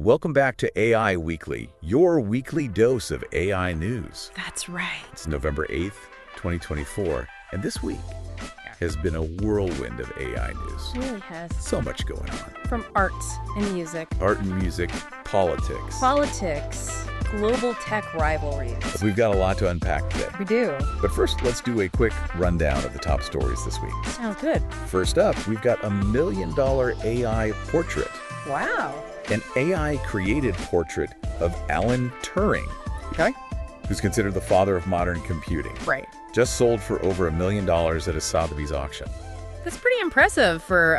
Welcome back to AI Weekly, your weekly dose of AI news. That's right. It's November 8th, 2024, and this week has been a whirlwind of AI news. It really has. So much going on. From art and music. Art and music, politics. Politics. Global tech rivalries. We've got a lot to unpack today. We do. But first, let's do a quick rundown of the top stories this week. Sounds good. First up, we've got a $1 million AI portrait. Wow. An AI-created portrait of Alan Turing, Okay. who's considered the father of modern computing. Right. Just sold for over $1 million at a Sotheby's auction. That's pretty impressive for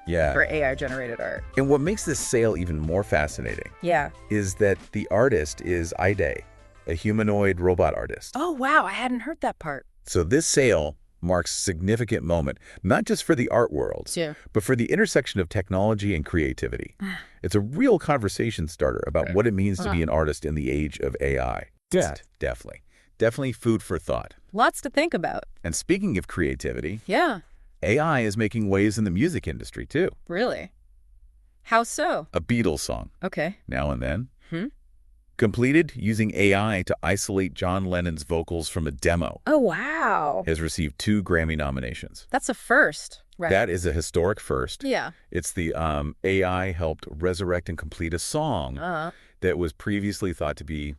Yeah. AI-generated art. And what makes this sale even more fascinating Yeah. is that the artist is Ide, a humanoid robot artist. Oh, wow. I hadn't heard that part. So this sale marks a significant moment, not just for the art world, Yeah. but for the intersection of technology and creativity. It's a real conversation starter about what it means to be an artist in the age of AI. Yeah. Definitely. Definitely food for thought. Lots to think about. And speaking of creativity, Yeah. AI is making waves in the music industry, too. Really? How so? A Beatles song, Okay. Now and Then, Hmm? completed using AI to isolate John Lennon's vocals from a demo, Oh, wow. has received 2 Grammy nominations. That's a first. Right. That is a historic first. Yeah. It's the AI helped resurrect and complete a song that was previously thought to be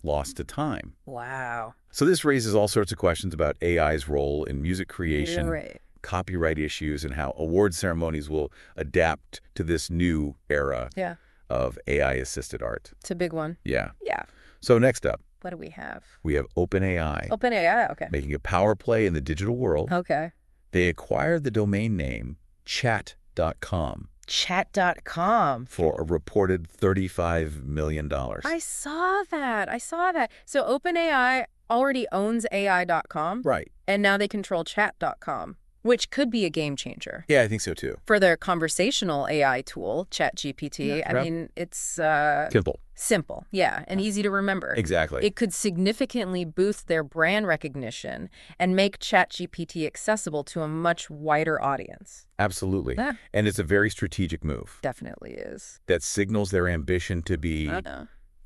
lost to time. Wow. So this raises all sorts of questions about AI's role in music creation, Right. copyright issues, and how award ceremonies will adapt to this new era Yeah. of AI-assisted art. It's a big one. Yeah. Yeah. So next up, What do we have? we have OpenAI OpenAI. Okay. making a power play in the digital world. Okay. They acquired the domain name chat.com Chat.com. for a reported $35 million. I saw that. So OpenAI already owns AI.com, Right. and now they control Chat.com, which could be a game changer. Yeah, I think so too. For their conversational AI tool, ChatGPT, Yeah, I right. mean, it's Simple. simple, yeah, and easy to remember. Exactly. It could significantly boost their brand recognition and make ChatGPT accessible to a much wider audience. Absolutely. Yeah. And it's a very strategic move Definitely is. that signals their ambition to be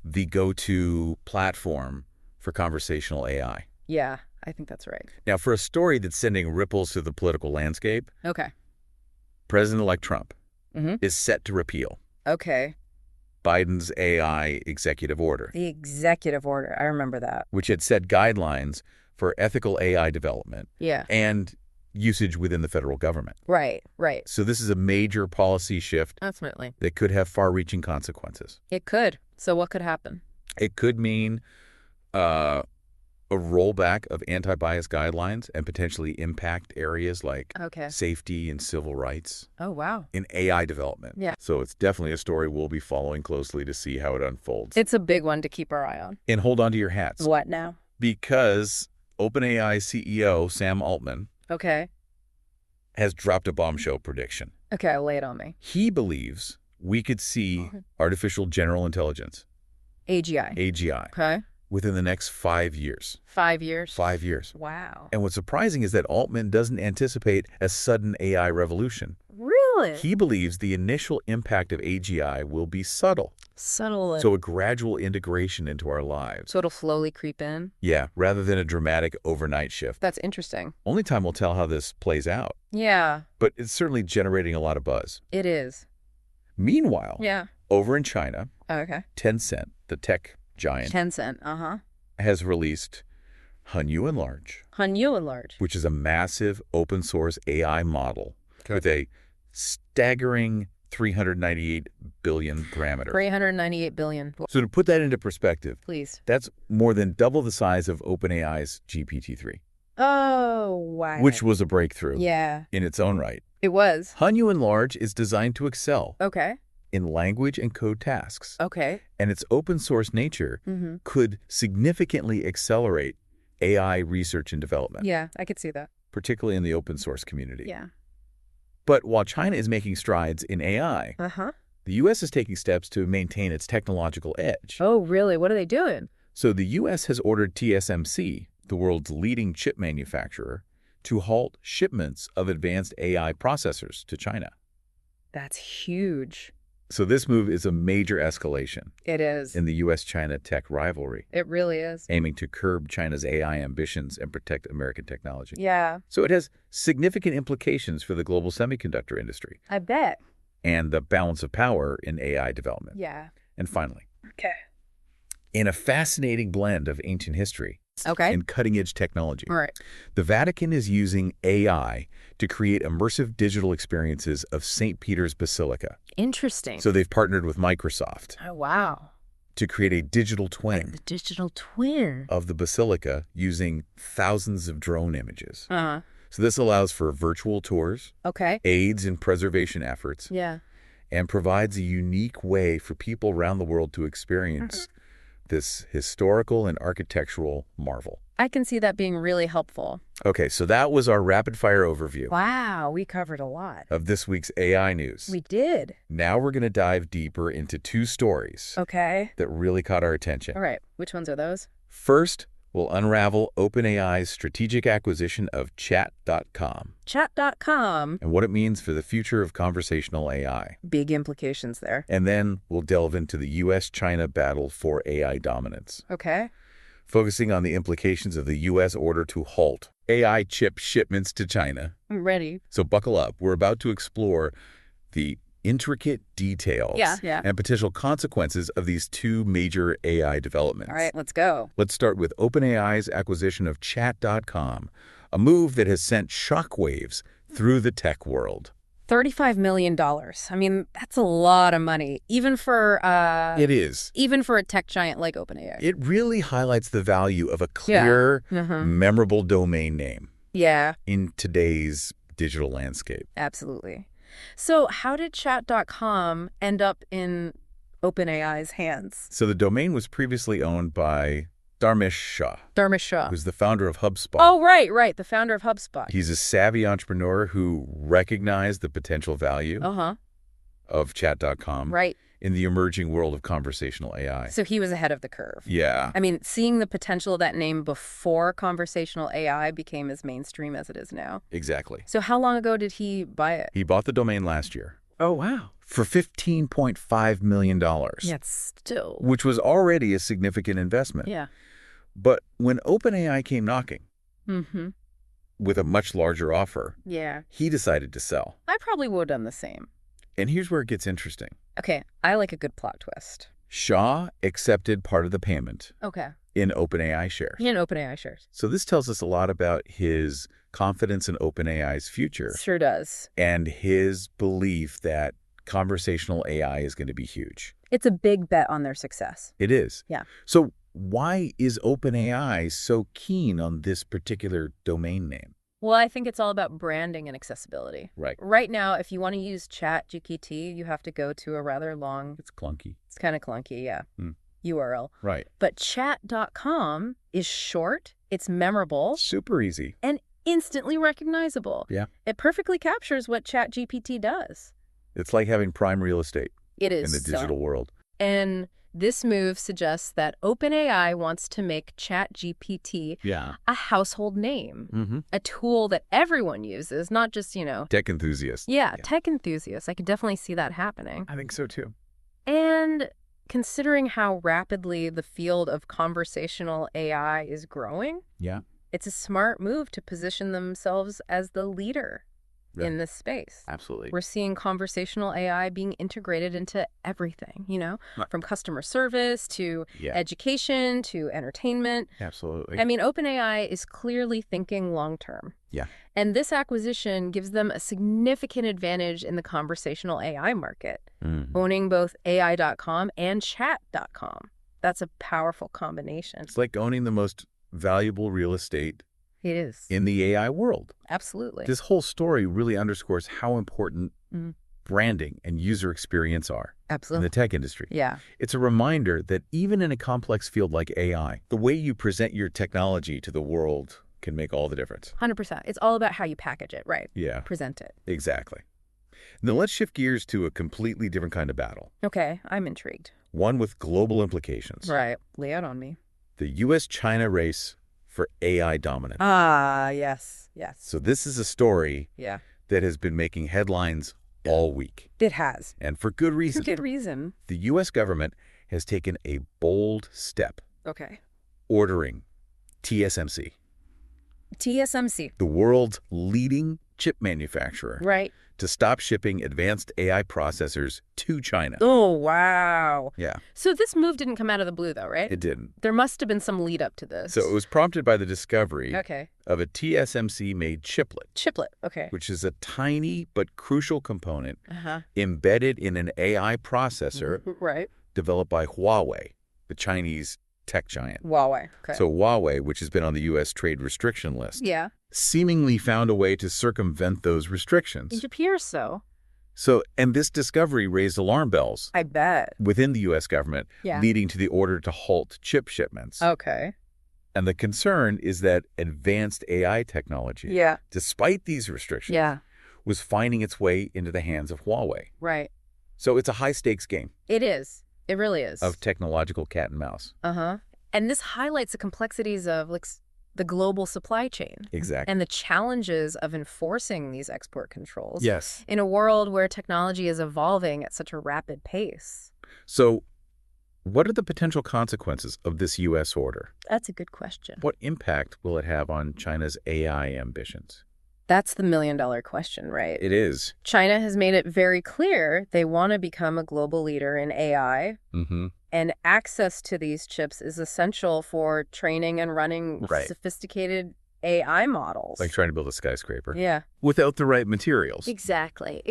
the go-to platform for conversational AI. Yeah, I think that's right. Now, for a story that's sending ripples through the political landscape, Okay. President-elect Trump Mhm. is set to repeal Okay. Biden's AI executive order, The executive order. I remember that. which had set guidelines for ethical AI development Yeah. and usage within the federal government. Right. So this is a major policy shift Definitely. that could have far-reaching consequences. It could. So what could happen? It could mean a rollback of anti-bias guidelines and potentially impact areas like Okay. safety and civil rights Oh, wow. in AI development. Yeah. So it's definitely a story we'll be following closely to see how it unfolds. It's a big one to keep our eye on. And hold on to your hats, What now? because OpenAI CEO Sam Altman Okay. has dropped a bombshell prediction. Okay, lay it on me. He believes we could see artificial general intelligence, AGI. AGI, Okay. within the next 5 years. 5 years. 5 years. Wow. And what's surprising is that Altman doesn't anticipate a sudden AI revolution. Really? He believes the initial impact of AGI will be subtle, Subtle. so a gradual integration into our lives. So it'll slowly creep in? Yeah, rather than a dramatic overnight shift. That's interesting. Only time will tell how this plays out, Yeah, but it's certainly generating a lot of buzz. it is. Meanwhile, Yeah. over in China, Okay. Tencent, the tech giant, 10 cent. Uh-huh. has released Hanyu Enlarge, Hanyu Enlarge. which is a massive open source AI model with a staggering 398 billion parameters. 398 billion. So to put that into perspective, Please. that's more than double the size of OpenAI's GPT-3, Oh, wow. which was a breakthrough Yeah, in its own right. it was. Hanyu Enlarge is designed to excel Okay. in language and code tasks, Okay. and its open source nature Mm-hmm. could significantly accelerate AI research and development, Yeah, I could see that. particularly in the open source community. Yeah. But while China is making strides in AI, Uh-huh. the U.S. is taking steps to maintain its technological edge. Oh, really? What are they doing? So the U.S. has ordered TSMC, the world's leading chip manufacturer, to halt shipments of advanced AI processors to China. That's huge. So this move is a major escalation It is. in the U.S.-China tech rivalry, It really is. aiming to curb China's AI ambitions and protect American technology. Yeah, So it has significant implications for the global semiconductor industry I bet. and the balance of power in AI development. Yeah. And finally, Okay. in a fascinating blend of ancient history Okay. and cutting-edge technology, All right. the Vatican is using AI to create immersive digital experiences of St. Peter's Basilica. Interesting. So they've partnered with Microsoft Oh, wow. to create a digital twin The digital twin. of the basilica using thousands of drone images. Uh-huh. So this allows for virtual tours, Okay. aids in preservation efforts, Yeah. and provides a unique way for people around the world to experience this historical and architectural marvel. I can see that being really helpful. Okay, so that was our rapid-fire overview Wow, we covered a lot. of this week's AI news. We did. Now we're going to dive deeper into two stories Okay. that really caught our attention. All right. Which ones are those? First, we'll unravel OpenAI's strategic acquisition of Chat.com Chat.com. and what it means for the future of conversational AI. Big implications there. And then we'll delve into the U.S.-China battle for AI dominance, Okay. focusing on the implications of the U.S. order to halt AI chip shipments to China. I'm ready. So buckle up. We're about to explore the intricate details Yeah. and potential consequences of these two major AI developments. All right, let's go. Let's start with OpenAI's acquisition of Chat.com, a move that has sent shockwaves through the tech world. $35 million. I mean, that's a lot of money, even for It is. even for a tech giant like OpenAI. It really highlights the value of a clear, memorable domain name Yeah, in today's digital landscape. absolutely. So how did Chat.com end up in OpenAI's hands? So the domain was previously owned by Dharmesh Shah, Dharmesh Shah. who's the founder of HubSpot. Oh, right. The founder of HubSpot. He's a savvy entrepreneur who recognized the potential value of Chat.com Right. in the emerging world of conversational AI. So he was ahead of the curve. Yeah, I mean, seeing the potential of that name before conversational AI became as mainstream as it is now. exactly. So how long ago did he buy it? He bought the domain last year Oh, wow. for $15.5 million, Yeah, it's still. which was already a significant investment. Yeah. But when OpenAI came knocking Mm-hmm. with a much larger offer, Yeah. he decided to sell. I probably would have done the same. And here's where it gets interesting. Okay, I like a good plot twist. Shah accepted part of the payment Okay. in OpenAI shares. In OpenAI shares. So this tells us a lot about his confidence in OpenAI's future Sure does. and his belief that conversational AI is going to be huge. It's a big bet on their success. It is. Yeah. So why is OpenAI so keen on this particular domain name? Well, I think it's all about branding and accessibility. Right. Right now, if you want to use ChatGPT, you have to go to a rather long, It's clunky. it's kind of clunky, yeah, Hmm. URL. Right. But chat.com is short, it's memorable, Super easy. and instantly recognizable. Yeah. It perfectly captures what ChatGPT does. It's like having prime real estate It is in the digital world. And this move suggests that OpenAI wants to make ChatGPT Yeah. a household name, Mm-hmm. a tool that everyone uses, not just, Tech enthusiasts. yeah, tech enthusiasts. I could definitely see that happening. I think so too. And considering how rapidly the field of conversational AI is growing, Yeah. it's a smart move to position themselves as the leader in this space. Absolutely. We're seeing conversational AI being integrated into everything, Right. from customer service to Yeah. education to entertainment. Absolutely. I mean, OpenAI is clearly thinking long-term. Yeah. And this acquisition gives them a significant advantage in the conversational AI market, Mhm. owning both AI.com and Chat.com. That's a powerful combination. It's like owning the most valuable real estate It is. in the AI world. Absolutely. This whole story really underscores how important Mhm. branding and user experience are in Absolutely. the tech industry. Yeah. It's a reminder that even in a complex field like AI, the way you present your technology to the world can make all the difference. 100%. It's all about how you package it, right? Yeah, Present it. exactly. Now let's shift gears to a completely different kind of battle, Okay, I'm intrigued. one with global implications. Right. Lay out on me. The U.S.-China race for AI dominance. Ah, yes. Yes. So this is a story Yeah. that has been making headlines all week. It has. And for good reason. For good reason. The U.S. government has taken a bold step. Okay. Ordering TSMC. TSMC. The world's leading chip manufacturer. Right. To stop shipping advanced AI processors to China. Oh, wow. Yeah. So this move didn't come out of the blue, though, right? It didn't. There must have been some lead up to this. So it was prompted by the discovery okay. of a TSMC-made chiplet. Chiplet, okay. Which is a tiny but crucial component embedded in an AI processor right. developed by Huawei, the Chinese tech giant. Huawei, okay. So Huawei, which has been on the U.S. trade restriction list, seemingly found a way to circumvent those restrictions. It appears so. And this discovery raised alarm bells. I bet. Within the U.S. government, leading to the order to halt chip shipments. Okay. And the concern is that advanced AI technology, despite these restrictions, was finding its way into the hands of Huawei. Right. So it's a high-stakes game. It is. It really is. Of technological cat and mouse. And this highlights the complexities of the global supply chain. Exactly. And the challenges of enforcing these export controls. Yes. In a world where technology is evolving at such a rapid pace. So what are the potential consequences of this U.S. order? That's a good question. What impact will it have on China's AI ambitions? That's the million-dollar question, right? It is. China has made it very clear they want to become a global leader in AI. And access to these chips is essential for training and running sophisticated AI models. Like trying to build a skyscraper. Yeah. Without the right materials. Exactly.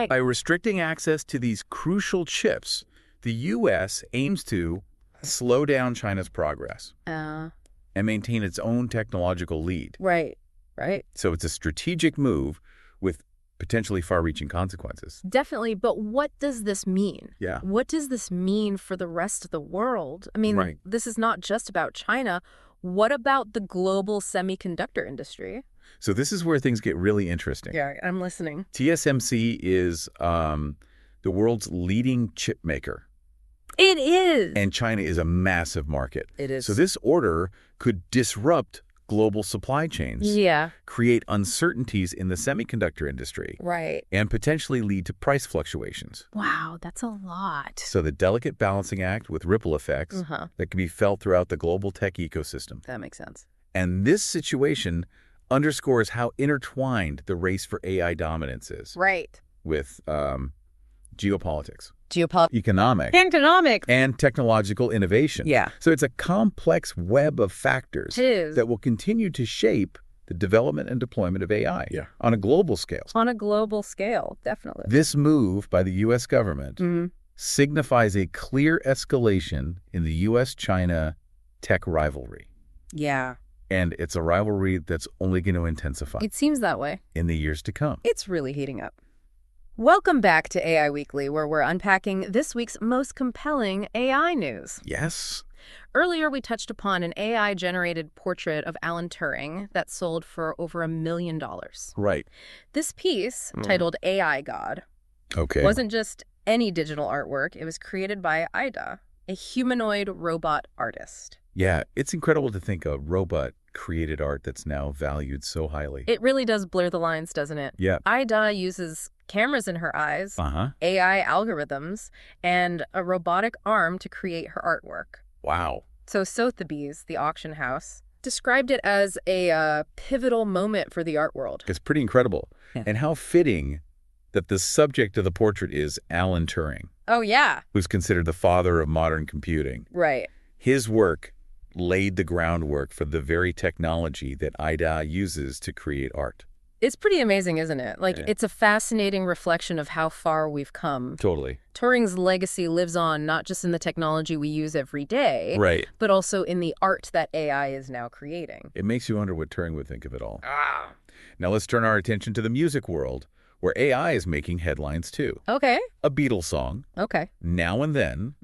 By restricting access to these crucial chips, the U.S. aims to slow down China's progress and maintain its own technological lead. Right. So it's a strategic move with potentially far-reaching consequences. Definitely. But what does this mean? Yeah. What does this mean for the rest of the world? I mean, this is not just about China. What about the global semiconductor industry? So this is where things get really interesting. Yeah, I'm listening. TSMC is the world's leading chip maker. It is. And China is a massive market. It is. So this order could disrupt global supply chains, create uncertainties in the semiconductor industry, and potentially lead to price fluctuations. Wow, that's a lot. So the delicate balancing act with ripple effects that can be felt throughout the global tech ecosystem. That makes sense. And this situation underscores how intertwined the race for AI dominance is. With geopolitics. Economic. And technological innovation. So it's a complex web of factors that will continue to shape the development and deployment of AI on a global scale. On a global scale, definitely. This move by the U.S. government signifies a clear escalation in the U.S.-China tech rivalry. And it's a rivalry that's only going to intensify. It seems that way. In the years to come. It's really heating up. Welcome back to AI Weekly, where we're unpacking this week's most compelling AI news. Yes. Earlier, we touched upon an AI-generated portrait of Alan Turing that sold for over $1 million. Right. This piece, titled AI God, wasn't just any digital artwork. It was created by Ida, a humanoid robot artist. Yeah, it's incredible to think a robot created art that's now valued so highly. It really does blur the lines, doesn't it? Yeah. Ida uses cameras in her eyes, AI algorithms, and a robotic arm to create her artwork. Wow. So Sotheby's, the auction house, described it as a pivotal moment for the art world. It's pretty incredible. And how fitting that the subject of the portrait is Alan Turing. Oh, yeah. Who's considered the father of modern computing. Right. His work laid the groundwork for the very technology that Ida uses to create art. It's pretty amazing, isn't it? It's a fascinating reflection of how far we've come. Totally. Turing's legacy lives on not just in the technology we use every day, but also in the art that AI is now creating. It makes you wonder what Turing would think of it all. Now let's turn our attention to the music world, where AI is making headlines too. Okay. A Beatles song, Now and Then,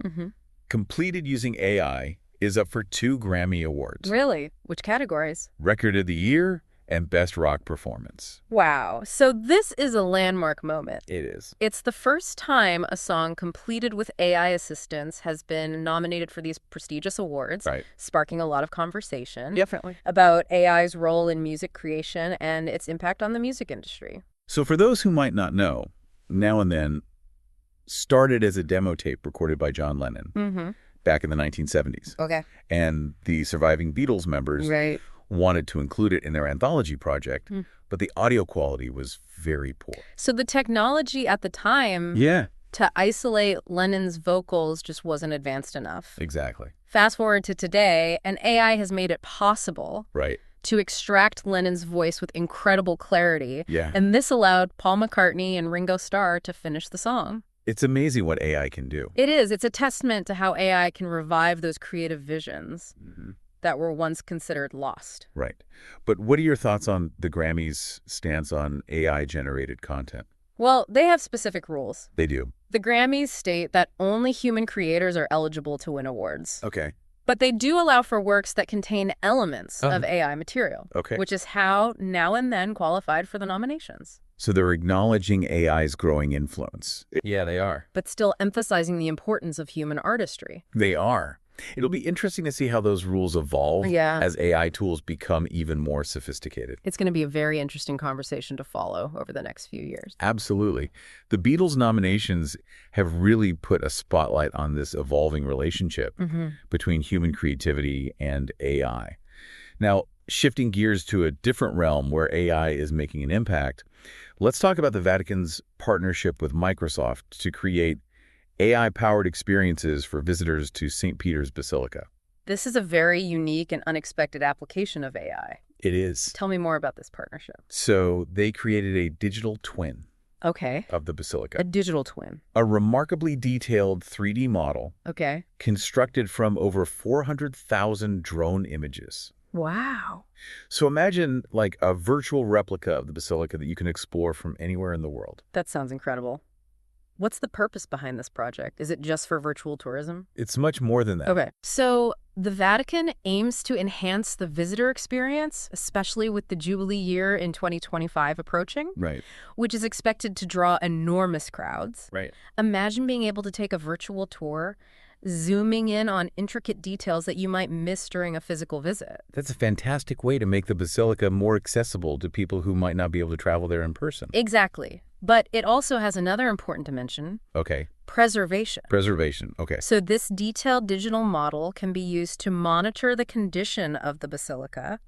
completed using AI, is up for 2 Grammy Awards. Really? Which categories? Record of the Year and Best Rock Performance. Wow. So this is a landmark moment. It is. It's the first time a song completed with AI assistance has been nominated for these prestigious awards, sparking a lot of conversation. Definitely. About AI's role in music creation and its impact on the music industry. So for those who might not know, Now and Then started as a demo tape recorded by John Lennon back in the 1970s. Okay. And the surviving Beatles members wanted to include it in their anthology project, but the audio quality was very poor. So the technology at the time to isolate Lennon's vocals just wasn't advanced enough. Exactly. Fast forward to today, and AI has made it possible to extract Lennon's voice with incredible clarity. Yeah. And this allowed Paul McCartney and Ringo Starr to finish the song. It's amazing what AI can do. It is. It's a testament to how AI can revive those creative visions that were once considered lost. Right. But what are your thoughts on the Grammys' stance on AI-generated content? Well, they have specific rules. They do. The Grammys state that only human creators are eligible to win awards. Okay. But they do allow for works that contain elements of AI material, which is how Now and Then qualified for the nominations. So they're acknowledging AI's growing influence. Yeah, they are. But still emphasizing the importance of human artistry. They are. It'll be interesting to see how those rules evolve as AI tools become even more sophisticated. It's going to be a very interesting conversation to follow over the next few years. Absolutely. The Beatles nominations have really put a spotlight on this evolving relationship between human creativity and AI. Now, shifting gears to a different realm where AI is making an impact, let's talk about the Vatican's partnership with Microsoft to create AI-powered experiences for visitors to St. Peter's Basilica. This is a very unique and unexpected application of AI. It is. Tell me more about this partnership. So they created a digital twin of the basilica. A digital twin. A remarkably detailed 3D model constructed from over 400,000 drone images. Wow. So imagine like a virtual replica of the basilica that you can explore from anywhere in the world. That sounds incredible. What's the purpose behind this project? Is it just for virtual tourism? It's much more than that. Okay. So the Vatican aims to enhance the visitor experience, especially with the Jubilee year in 2025 approaching, which is expected to draw enormous crowds. Imagine being able to take a virtual tour, zooming in on intricate details that you might miss during a physical visit. That's a fantastic way to make the basilica more accessible to people who might not be able to travel there in person. Exactly. But it also has another important dimension. Preservation. Preservation. Okay. So this detailed digital model can be used to monitor the condition of the basilica.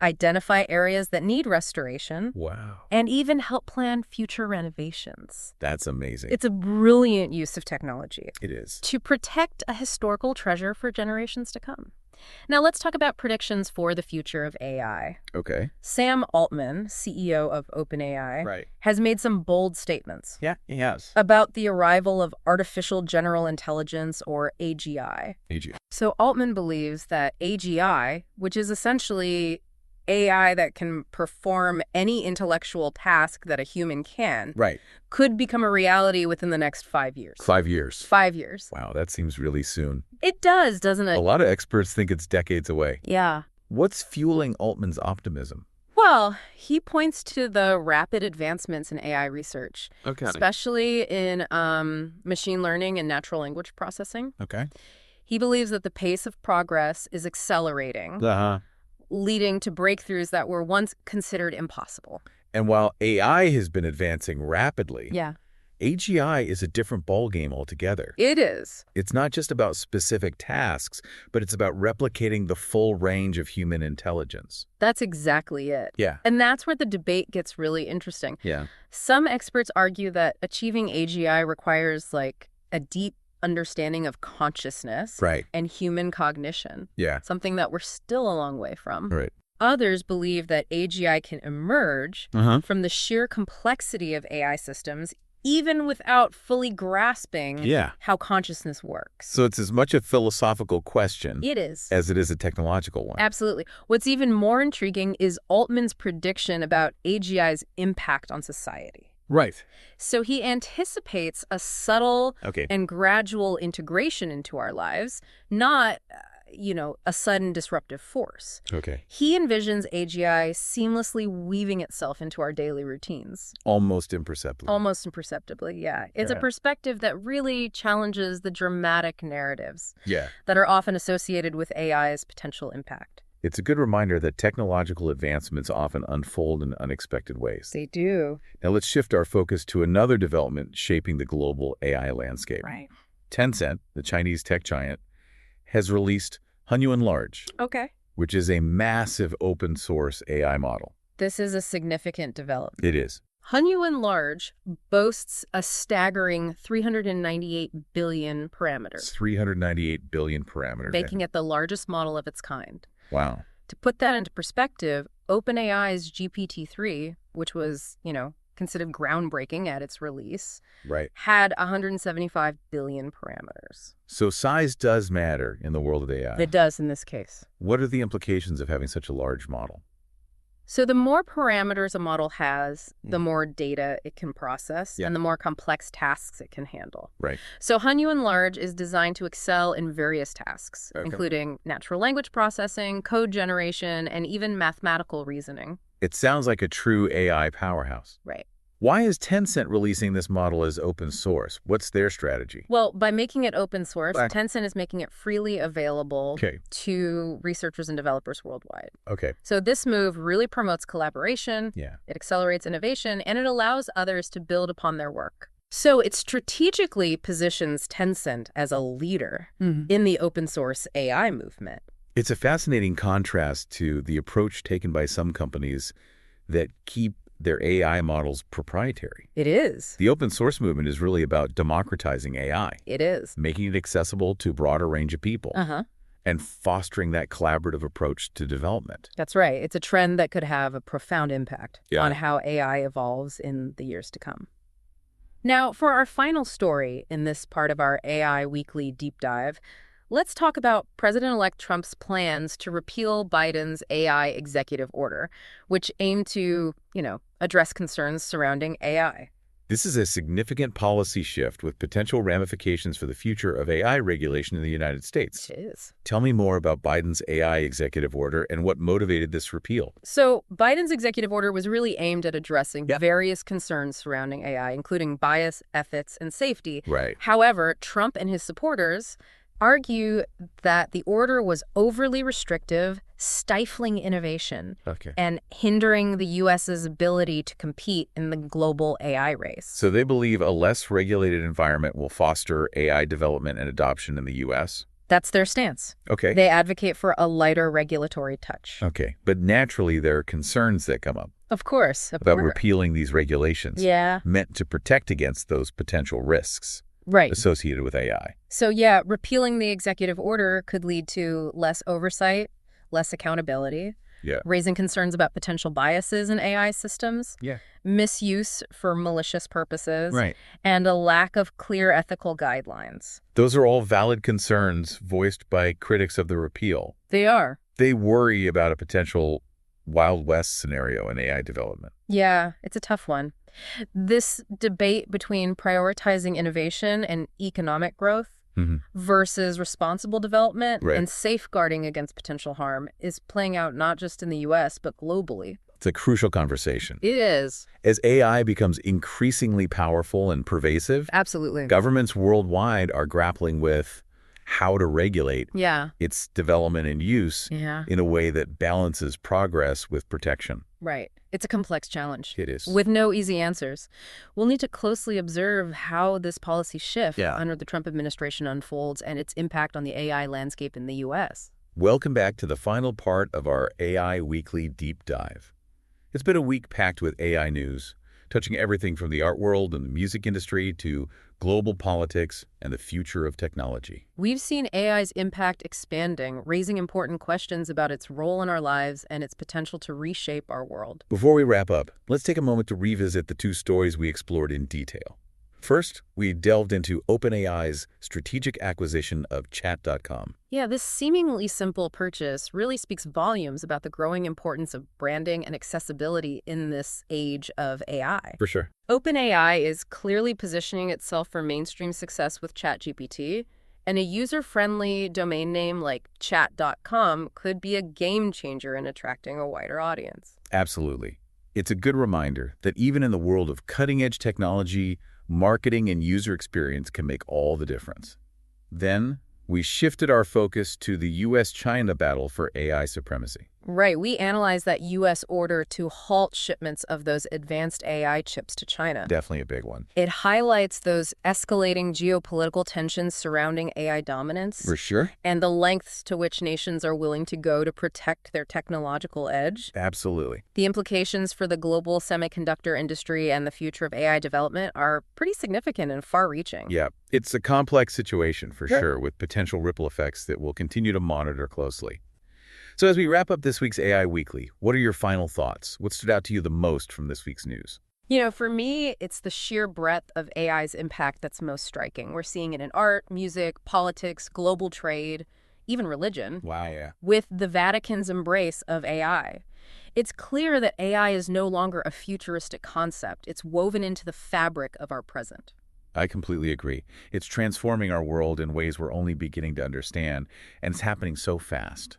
Identify areas that need restoration. Wow. And even help plan future renovations. That's amazing. It's a brilliant use of technology. It is. To protect a historical treasure for generations to come. Now let's talk about predictions for the future of AI. Sam Altman, CEO of OpenAI, has made some bold statements. Yeah, he has. About the arrival of artificial general intelligence, or AGI. So Altman believes that AGI, which is essentially AI that can perform any intellectual task that a human can, could become a reality within the next 5 years. 5 years. 5 years. Wow, that seems really soon. It does, doesn't it? A lot of experts think it's decades away. Yeah. What's fueling Altman's optimism? Well, he points to the rapid advancements in AI research, especially in machine learning and natural language processing. He believes that the pace of progress is accelerating, leading to breakthroughs that were once considered impossible. And while AI has been advancing rapidly, AGI is a different ballgame altogether. It is. It's not just about specific tasks, but it's about replicating the full range of human intelligence. That's exactly it. Yeah. And that's where the debate gets really interesting. Yeah. Some experts argue that achieving AGI requires like a deep understanding of consciousness and human cognition. Yeah. Something that we're still a long way from. Right. Others believe that AGI can emerge from the sheer complexity of AI systems, even without fully grasping how consciousness works. So it's as much a philosophical question as it is a technological one. Absolutely. What's even more intriguing is Altman's prediction about AGI's impact on society. So he anticipates a subtle and gradual integration into our lives, not, a sudden disruptive force. He envisions AGI seamlessly weaving itself into our daily routines. Almost imperceptibly. Almost imperceptibly, yeah. It's a perspective that really challenges the dramatic narratives that are often associated with AI's potential impact. It's a good reminder that technological advancements often unfold in unexpected ways. They do. Now let's shift our focus to another development shaping the global AI landscape. Right. Tencent, the Chinese tech giant, has released Hunyuan Large, which is a massive open source AI model. This is a significant development. It is. Hunyuan Large boasts a staggering 398 billion parameters. 398 billion parameters. Making it the largest model of its kind. Wow. To put that into perspective, OpenAI's GPT-3, which was, considered groundbreaking at its release, had 175 billion parameters. So size does matter in the world of AI. It does in this case. What are the implications of having such a large model? So the more parameters a model has, the more data it can process and the more complex tasks it can handle. Right. So Hunyuan Large is designed to excel in various tasks, including natural language processing, code generation, and even mathematical reasoning. It sounds like a true AI powerhouse. Right. Why is Tencent releasing this model as open source? What's their strategy? Well, by making it open source, Tencent is making it freely available to researchers and developers worldwide. So this move really promotes collaboration, it accelerates innovation, and it allows others to build upon their work. So it strategically positions Tencent as a leader in the open source AI movement. It's a fascinating contrast to the approach taken by some companies that keep their AI models proprietary. It is. The open source movement is really about democratizing AI. It is. Making it accessible to a broader range of people. And fostering that collaborative approach to development. That's right. It's a trend that could have a profound impact on how AI evolves in the years to come. Now, for our final story in this part of our AI Weekly Deep Dive, let's talk about President-elect Trump's plans to repeal Biden's AI executive order, which aimed to, address concerns surrounding AI. This is a significant policy shift with potential ramifications for the future of AI regulation in the United States. It is. Tell me more about Biden's AI executive order and what motivated this repeal. So Biden's executive order was really aimed at addressing various concerns surrounding AI, including bias, ethics, and safety. Right. However, Trump and his supporters argue that the order was overly restrictive, stifling innovation, and hindering the U.S.'s ability to compete in the global AI race. So they believe a less regulated environment will foster AI development and adoption in the U.S.? That's their stance. They advocate for a lighter regulatory touch. But naturally, there are concerns that come up. Of course. About repealing these regulations. Meant to protect against those potential risks. Associated with AI. So repealing the executive order could lead to less oversight, less accountability, raising concerns about potential biases in AI systems, misuse for malicious purposes, and a lack of clear ethical guidelines. Those are all valid concerns voiced by critics of the repeal. They are. They worry about a potential Wild West scenario in AI development. Yeah, it's a tough one. This debate between prioritizing innovation and economic growth versus responsible development and safeguarding against potential harm is playing out not just in the U.S., but globally. It's a crucial conversation. It is. As AI becomes increasingly powerful and pervasive, governments worldwide are grappling with how to regulate its development and use in a way that balances progress with protection. Right. It's a complex challenge. It is. With no easy answers. We'll need to closely observe how this policy shift under the Trump administration unfolds and its impact on the AI landscape in the U.S. Welcome back to the final part of our AI Weekly Deep Dive. It's been a week packed with AI news, touching everything from the art world and the music industry to global politics and the future of technology. We've seen AI's impact expanding, raising important questions about its role in our lives and its potential to reshape our world. Before we wrap up, let's take a moment to revisit the two stories we explored in detail. First, we delved into OpenAI's strategic acquisition of Chat.com. Yeah, this seemingly simple purchase really speaks volumes about the growing importance of branding and accessibility in this age of AI. For sure. OpenAI is clearly positioning itself for mainstream success with ChatGPT, and a user-friendly domain name like Chat.com could be a game changer in attracting a wider audience. Absolutely. It's a good reminder that even in the world of cutting-edge technology, marketing and user experience can make all the difference. Then, We shifted our focus to the U.S.-China battle for AI supremacy. Right. We analyzed that U.S. order to halt shipments of those advanced AI chips to China. Definitely a big one. It highlights those escalating geopolitical tensions surrounding AI dominance. For sure. And the lengths to which nations are willing to go to protect their technological edge. Absolutely. The implications for the global semiconductor industry and the future of AI development are pretty significant and far-reaching. Yeah, it's a complex situation for sure, with potential ripple effects that we'll continue to monitor closely. So as we wrap up this week's AI Weekly, what are your final thoughts? What stood out to you the most from this week's news? For me, it's the sheer breadth of AI's impact that's most striking. We're seeing it in art, music, politics, global trade, even religion. Wow, yeah. With the Vatican's embrace of AI. It's clear that AI is no longer a futuristic concept. It's woven into the fabric of our present. I completely agree. It's transforming our world in ways we're only beginning to understand, and it's happening so fast.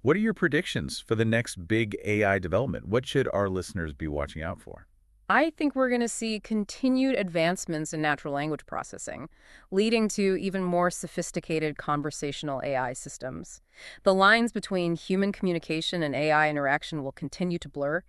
What are your predictions for the next big AI development? What should our listeners be watching out for? I think we're going to see continued advancements in natural language processing, leading to even more sophisticated conversational AI systems. The lines between human communication and AI interaction will continue to blur.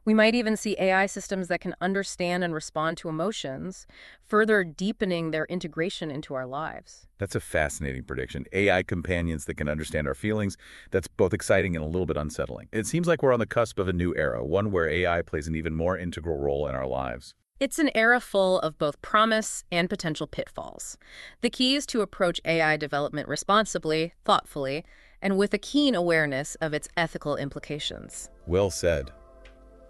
We might even see AI systems that can understand and respond to emotions, further deepening their integration into our lives. That's a fascinating prediction. AI companions that can understand our feelings. That's both exciting and a little bit unsettling. It seems like we're on the cusp of a new era, one where AI plays an even more integral role in our lives. It's an era full of both promise and potential pitfalls. The key is to approach AI development responsibly, thoughtfully, and with a keen awareness of its ethical implications. Well said.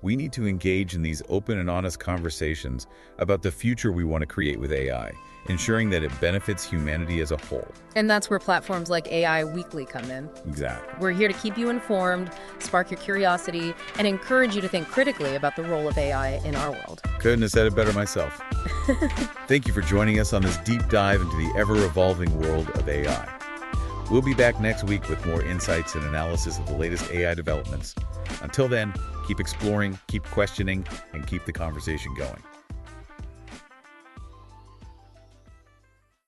We need to engage in these open and honest conversations about the future we want to create with AI, ensuring that it benefits humanity as a whole. And that's where platforms like AI Weekly come in. Exactly. We're here to keep you informed, spark your curiosity, and encourage you to think critically about the role of AI in our world. Couldn't have said it better myself. Thank you for joining us on this deep dive into the ever-evolving world of AI. We'll be back next week with more insights and analysis of the latest AI developments. Until then, keep exploring, keep questioning, and keep the conversation going.